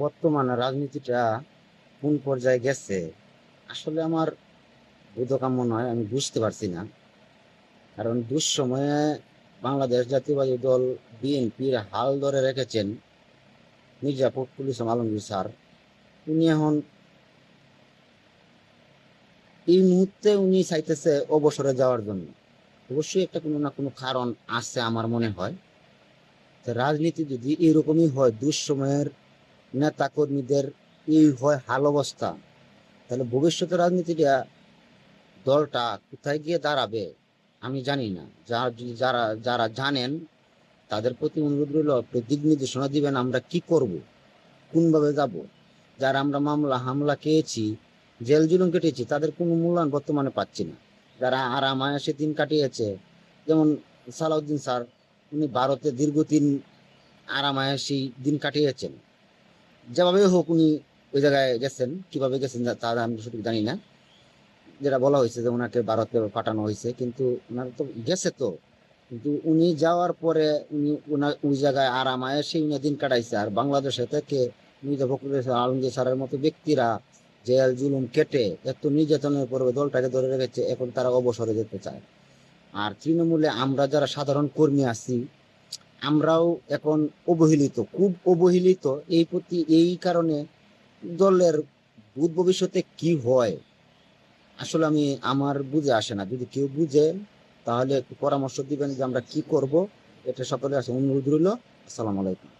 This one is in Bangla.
বর্তমানে রাজনীতিটা কোন পর্যায়ে গেছে আসলে আমার বোধগম্য নয়, আমি বুঝতে পারছি না। কারণ দুঃসময়ে বাংলাদেশ জাতীয়বাদী দল বিএনপির হাল ধরে রেখেছেন মির্জা ফখরুল ইসলাম আলমগীর স্যার। উনি এখন এই মুহূর্তে উনি চাইতেছে অবসরে যাওয়ার জন্য। অবশ্যই একটা কোনো না কোনো কারণ আছে আমার মনে হয়। তো রাজনীতি যদি এরকমই হয়, দুঃসময়ের নেতা কর্মীদের এই হয় হাল অবস্থা, তাহলে ভবিষ্যতে রাজনীতিটা দলটা কোথায় গিয়ে দাঁড়াবে আমি জানি না। যারা যারা জানেন তাদের প্রতি অনুরোধ রইল, একটু দিক নির্দেশনা দিবেন আমরা কি করব, কোনভাবে যাব। যারা আমরা মামলা হামলা খেয়েছি, জেল জুলুম কেটেছি, তাদের কোনো মূল্যায়ন বর্তমানে পাচ্ছি না। যারা আরাম আয়াসে দিন কাটিয়েছে, যেমন সালাউদ্দিন স্যার, উনি ভারতে দীর্ঘদিন আরাম আয়াসী দিন কাটিয়েছেন। যেভাবে হোক উনি ওই জায়গায় গেছেন, কিভাবে গেছেন তা আমি সঠিক জানি না। যেটা বলা হয়েছে যে ওনাকে ভারতে পাঠানো হয়েছে, কিন্তু ওনার তো গেছে তো। কিন্তু উনি যাওয়ার পরে উনি ওই জায়গায় আরাম আয়েসে উনি দিন কাটাইছে, আর বাংলাদেশে থেকে মির্জা ফখরুল ইসলাম আলমগীর স্যারের মতো ব্যক্তিরা জেল জুলুম কেটে এত নির্যাতনের পরে দলটাকে ধরে রেখেছে, এখন তারা অবসরে যেতে চায়। আর তৃণমূলে আমরা যারা সাধারণ কর্মী আছি, আমরাও এখন অবহেলিত, খুব অবহেলিত। এই কারণে দলের ভূত ভবিষ্যতে কি হয় আসলে আমার বুঝে আসে না। যদি কেউ বুঝেন তাহলে একটু পরামর্শ দিবেন যে আমরা কি করব। এটা সকলের কাছে অনুরোধ রইল। আসসালামু আলাইকুম।